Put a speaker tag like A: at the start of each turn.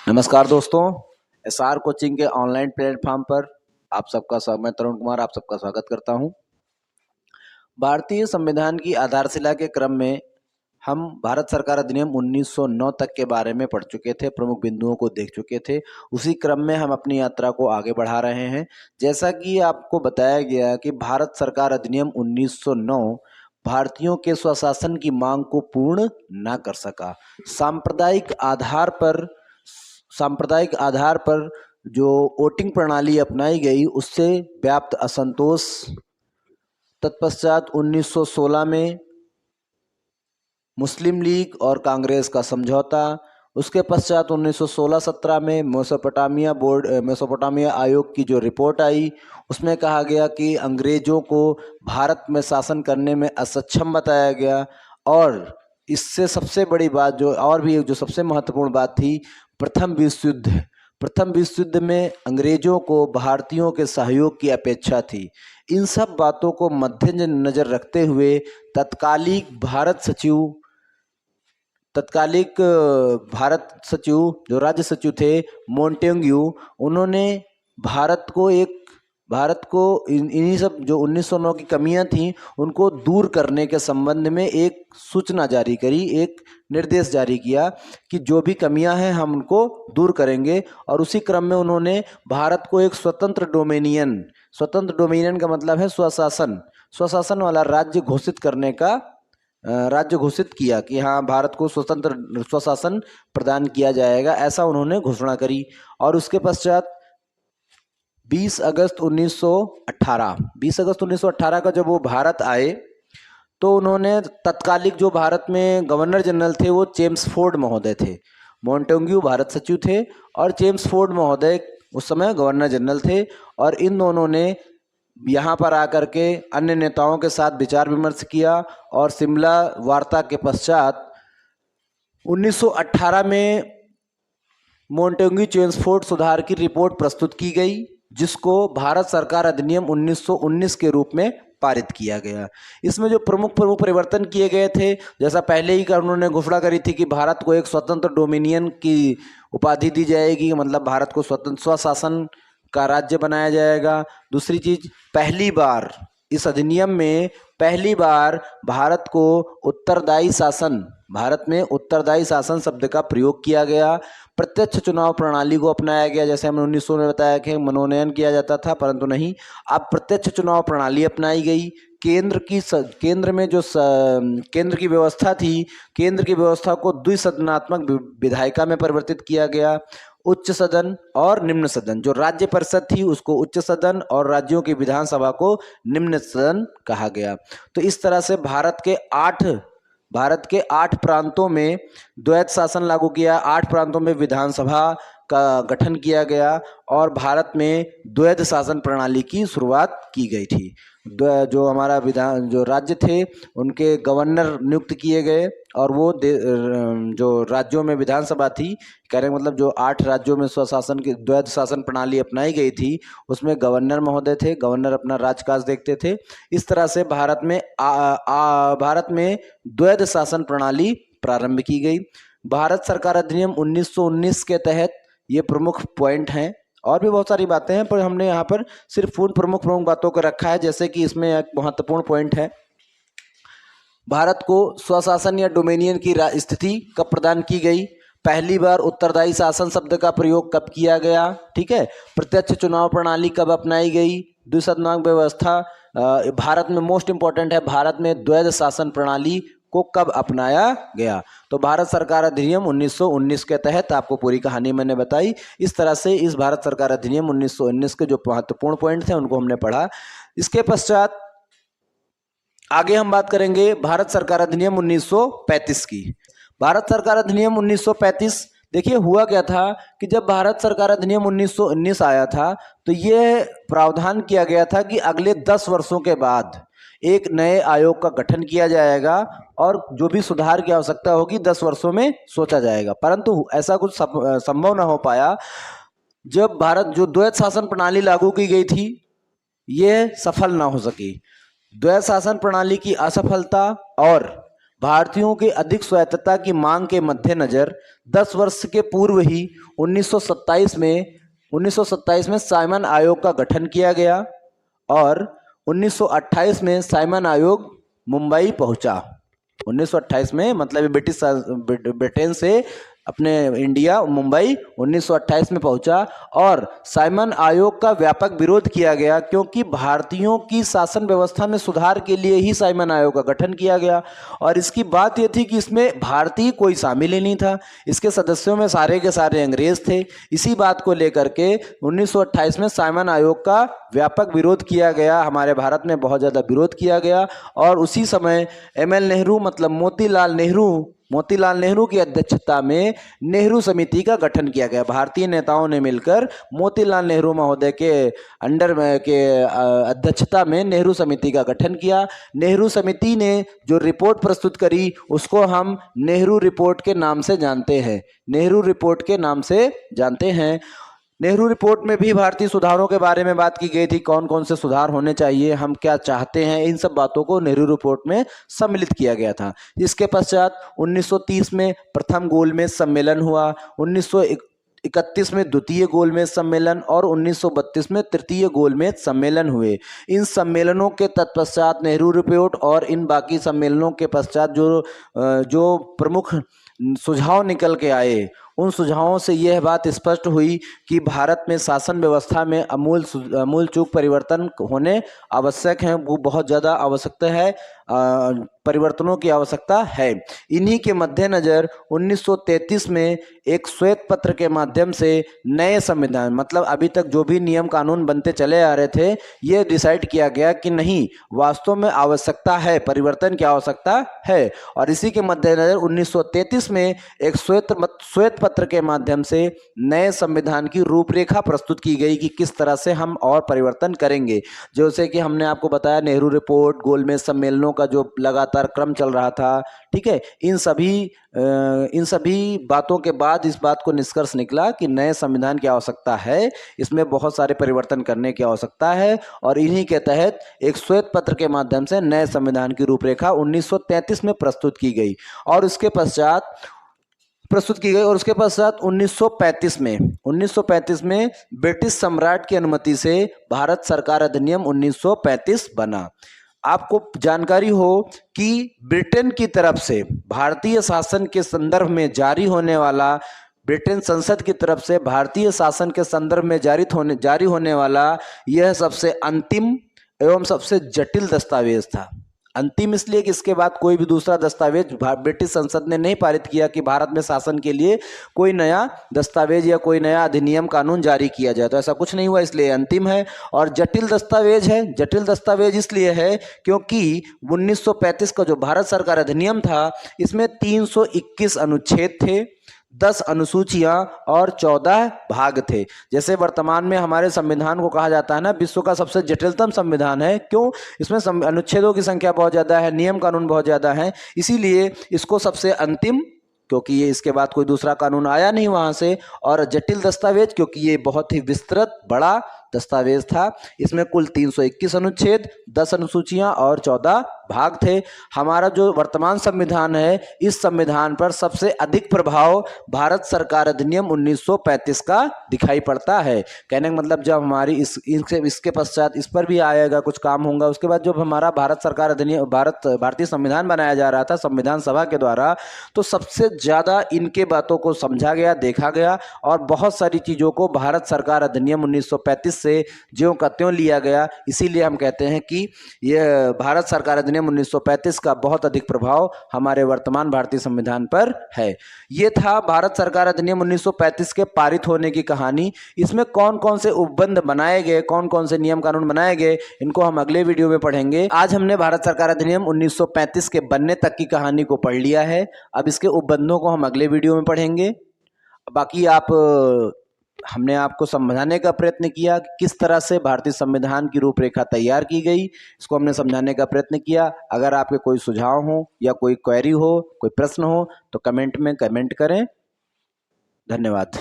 A: नमस्कार दोस्तों, SR coaching के ऑनलाइन प्लेटफॉर्म पर मैं तरुण कुमार आप सबका स्वागत करता हूं। भारतीय संविधान की आधारशिला के क्रम में हम भारत सरकार अधिनियम 1909 तक के बारे में पढ़ चुके थे, प्रमुख बिंदुओं को देख चुके थे। उसी क्रम में हम अपनी यात्रा को आगे बढ़ा रहे हैं। जैसा कि आपको बताया गया कि भारत सरकार अधिनियम 1909 भारतीयों के स्वशासन की मांग को पूर्ण न कर सका। सांप्रदायिक आधार पर जो वोटिंग प्रणाली अपनाई गई उससे व्याप्त असंतोष, तत्पश्चात 1916 में मुस्लिम लीग और कांग्रेस का समझौता, उसके पश्चात 1916-17 में मेसोपोटामिया आयोग की जो रिपोर्ट आई उसमें कहा गया कि अंग्रेजों को भारत में शासन करने में असक्षम बताया गया। और इससे सबसे बड़ी बात जो सबसे महत्वपूर्ण बात थी, प्रथम विश्व युद्ध में अंग्रेजों को भारतीयों के सहयोग की अपेक्षा थी। इन सब बातों को मद्देनजर रखते हुए तत्कालिक भारत सचिव जो राज्य सचिव थे मोंटेग्यू, उन्होंने भारत को इन्हीं सब जो 1909 की कमियां थीं उनको दूर करने के संबंध में एक सूचना जारी करी, एक निर्देश जारी किया कि जो भी कमियां हैं हम उनको दूर करेंगे। और उसी क्रम में उन्होंने भारत को एक स्वतंत्र डोमिनियन का मतलब है स्वशासन वाला राज्य घोषित किया कि हाँ, भारत को स्वतंत्र स्वशासन प्रदान किया जाएगा, ऐसा उन्होंने घोषणा करी। और उसके पश्चात 20 अगस्त 1918 का जब वो भारत आए तो उन्होंने तत्कालिक जो भारत में गवर्नर जनरल थे वो चेम्सफोर्ड महोदय थे। मोंटेग्यू भारत सचिव थे और चेम्सफोर्ड महोदय उस समय गवर्नर जनरल थे। और इन दोनों ने यहाँ पर आकर के अन्य नेताओं के साथ विचार विमर्श किया और शिमला वार्ता के पश्चात 1918 में मोंटेग्यू चेम्सफोर्ड सुधार की रिपोर्ट प्रस्तुत की गई, जिसको भारत सरकार अधिनियम 1919 के रूप में पारित किया गया। इसमें जो प्रमुख परिवर्तन किए गए थे, जैसा पहले ही उन्होंने घोषणा करी थी कि भारत को एक स्वतंत्र डोमिनियन की उपाधि दी जाएगी, मतलब भारत को स्वतंत्र स्वशासन का राज्य बनाया जाएगा। दूसरी चीज, इस अधिनियम में पहली बार भारत में उत्तरदायी शासन शब्द का प्रयोग किया गया। प्रत्यक्ष चुनाव प्रणाली को अपनाया गया। जैसे हमने 1900 में बताया कि मनोनयन किया जाता था, परंतु नहीं, अब प्रत्यक्ष चुनाव प्रणाली अपनाई गई। केंद्र की व्यवस्था थी, केंद्र की व्यवस्था को द्विसदनात्मक विधायिका में परिवर्तित किया गया। उच्च सदन और निम्न सदन, जो राज्य परिषद थी उसको उच्च सदन और राज्यों की विधानसभा को निम्न सदन कहा गया। तो इस तरह से भारत के 8 प्रांतों में द्वैध शासन लागू किया, 8 प्रांतों में विधानसभा का गठन किया गया और भारत में द्वैध शासन प्रणाली की शुरुआत की गई थी। जो राज्य थे उनके गवर्नर नियुक्त किए गए और वो जो राज्यों में विधानसभा थी, कहने का मतलब जो 8 राज्यों में स्वशासन की द्वैध शासन प्रणाली अपनाई गई थी उसमें गवर्नर महोदय थे, गवर्नर अपना राजकाज देखते थे। इस तरह से भारत में द्वैध शासन प्रणाली प्रारंभ की गई। भारत सरकार अधिनियम 1919 के तहत ये प्रमुख पॉइंट हैं, और भी बहुत सारी बातें हैं पर हमने यहाँ पर सिर्फ उन प्रमुख बातों को रखा है। जैसे कि इसमें एक महत्वपूर्ण पॉइंट है, भारत को स्वशासन या डोमिनियन की स्थिति कब प्रदान की गई, पहली बार उत्तरदायी शासन शब्द का प्रयोग कब किया गया, ठीक है, प्रत्यक्ष चुनाव प्रणाली कब अपनाई गई, द्विसदनात्मक व्यवस्था, भारत में मोस्ट इंपॉर्टेंट है, भारत में द्वैध शासन प्रणाली को कब अपनाया गया। तो भारत सरकार अधिनियम 1919 के तहत आपको पूरी कहानी मैंने बताई। इस तरह से इस भारत सरकार अधिनियम 1919 के जो महत्वपूर्ण पॉइंट थे उनको हमने पढ़ा। इसके पश्चात आगे हम बात करेंगे भारत सरकार अधिनियम 1935 की। भारत सरकार अधिनियम 1935, देखिए हुआ क्या था कि जब भारत सरकार अधिनियम 1919 आया था तो ये प्रावधान किया गया था कि अगले 10 वर्षों के बाद एक नए आयोग का गठन किया जाएगा और जो भी सुधार की आवश्यकता होगी 10 वर्षों में सोचा जाएगा। परंतु ऐसा कुछ संभव न हो पाया। जब भारत जो द्वैध शासन प्रणाली लागू की गई थी ये सफल ना हो सकी। द्वैध शासन प्रणाली की असफलता और भारतीयों की अधिक स्वायत्तता की मांग के मद्देनजर 10 वर्ष के पूर्व ही 1927 में साइमन आयोग का गठन किया गया और 1928 में साइमन आयोग मुंबई पहुंचा। 1928 में मतलब ये ब्रिटेन से अपने इंडिया मुंबई 1928 में पहुंचा और साइमन आयोग का व्यापक विरोध किया गया, क्योंकि भारतीयों की शासन व्यवस्था में सुधार के लिए ही साइमन आयोग का गठन किया गया। और इसकी बात यह थी कि इसमें भारतीय कोई शामिल ही नहीं था, इसके सदस्यों में सारे के सारे अंग्रेज थे। इसी बात को लेकर के 1928 में साइमन आयोग का व्यापक विरोध किया गया, हमारे भारत में बहुत ज़्यादा विरोध किया गया। और उसी समय ML नेहरू मतलब मोतीलाल नेहरू की अध्यक्षता में नेहरू समिति का गठन किया गया। भारतीय नेताओं ने मिलकर मोतीलाल नेहरू महोदय के अध्यक्षता में नेहरू समिति का गठन किया। नेहरू समिति ने जो रिपोर्ट प्रस्तुत करी उसको हम नेहरू रिपोर्ट के नाम से जानते हैं। नेहरू रिपोर्ट में भी भारतीय सुधारों के बारे में बात की गई थी, कौन कौन से सुधार होने चाहिए, हम क्या चाहते हैं, इन सब बातों को नेहरू रिपोर्ट में सम्मिलित किया गया था। इसके पश्चात 1930 में प्रथम गोलमेज सम्मेलन हुआ, 1931 में द्वितीय गोलमेज सम्मेलन और 1932 में तृतीय गोलमेज सम्मेलन हुए। इन सम्मेलनों के तत्पश्चात नेहरू रिपोर्ट और इन बाकी सम्मेलनों के पश्चात जो प्रमुख सुझाव निकल के आए, उन सुझावों से यह बात स्पष्ट हुई कि भारत में शासन व्यवस्था में आमूल चूक परिवर्तन होने आवश्यक हैं, वो बहुत ज़्यादा आवश्यकता है, परिवर्तनों की आवश्यकता है। इन्हीं के मद्देनजर 1933 में एक श्वेत पत्र के माध्यम से नए संविधान मतलब अभी तक जो भी नियम कानून बनते चले आ रहे थे, ये डिसाइड किया गया कि नहीं, वास्तव में आवश्यकता है, परिवर्तन की आवश्यकता है। और इसी के मद्देनजर 1933 में एक श्वेत पत्र के माध्यम से नए संविधान की रूपरेखा प्रस्तुत की गई कि किस तरह से हम और परिवर्तन करेंगे। जैसे कि हमने आपको बताया नेहरू रिपोर्ट, गोलमेज सम्मेलनों का जो लगातार क्रम चल रहा था, ठीक है, इन सभी बातों के बाद इस बात को निष्कर्ष निकला कि नए संविधान की आवश्यकता है, इसमें बहुत सारे परिवर्तन करने की आवश्यकता है। और इन्हीं के तहत एक श्वेत पत्र के माध्यम से नए संविधान की रूपरेखा 1933 में प्रस्तुत की गई और उसके पश्चात 1935 में ब्रिटिश सम्राट की अनुमति से भारत सरकार अधिनियम 1935 बना। आपको जानकारी हो कि ब्रिटेन की तरफ से भारतीय शासन के संदर्भ में जारी होने वाला, ब्रिटेन संसद की तरफ से भारतीय शासन के संदर्भ में जारी होने वाला यह सबसे अंतिम एवं सबसे जटिल दस्तावेज था। अंतिम इसलिए कि इसके बाद कोई भी दूसरा दस्तावेज ब्रिटिश संसद ने नहीं पारित किया कि भारत में शासन के लिए कोई नया दस्तावेज या कोई नया अधिनियम कानून जारी किया जाए, तो ऐसा कुछ नहीं हुआ, इसलिए अंतिम है। और जटिल दस्तावेज है, जटिल दस्तावेज इसलिए है क्योंकि 1935 का जो भारत सरकार अधिनियम था, इसमें 321 अनुच्छेद थे, 10 अनुसूचियां और 14 भाग थे। जैसे वर्तमान में हमारे संविधान को कहा जाता है ना, विश्व का सबसे जटिलतम संविधान है। क्यों? इसमें अनुच्छेदों की संख्या बहुत ज़्यादा है, नियम कानून बहुत ज़्यादा है, इसीलिए इसको सबसे अंतिम, क्योंकि ये इसके बाद कोई दूसरा कानून आया नहीं वहाँ से, और जटिल दस्तावेज क्योंकि ये बहुत ही विस्तृत बड़ा दस्तावेज था। इसमें कुल 321 अनुच्छेद, 10 अनुसूचियां और 14 भाग थे। हमारा जो वर्तमान संविधान है, इस संविधान पर सबसे अधिक प्रभाव भारत सरकार अधिनियम 1935 का दिखाई पड़ता है। कहने का मतलब जब हमारी इसके पश्चात इस पर भी आएगा, कुछ काम होगा, उसके बाद जब हमारा भारत सरकार अधिनियम भारतीय संविधान बनाया जा रहा था संविधान सभा के द्वारा, तो सबसे ज़्यादा इनके बातों को समझा गया, देखा गया और बहुत सारी चीज़ों को भारत सरकार अधिनियम 1935 से ज्यों का त्यों लिया गया। इसीलिए हम कहते हैं कि यह भारत सरकार अधिनियम 1935 का बहुत अधिक प्रभाव हमारे वर्तमान भारतीय संविधान पर है। ये था भारत सरकार अधिनियम 1935 के पारित होने की कहानी। इसमें कौन कौन से उपबंध बनाए गए, कौन कौन से नियम कानून बनाए गए, इनको हम अगले वीडियो में पढ़ेंगे। आज हमने भारत सरकार अधिनियम 1935 के बनने तक की कहानी को पढ़ लिया है। अब इसके उपबंधों को हम अगले वीडियो में पढ़ेंगे। बाकी हमने आपको समझाने का प्रयत्न किया कि किस तरह से भारतीय संविधान की रूपरेखा तैयार की गई, इसको हमने समझाने का प्रयत्न किया। अगर आपके कोई सुझाव हो या कोई क्वेरी हो, कोई प्रश्न हो, तो कमेंट में कमेंट करें। धन्यवाद।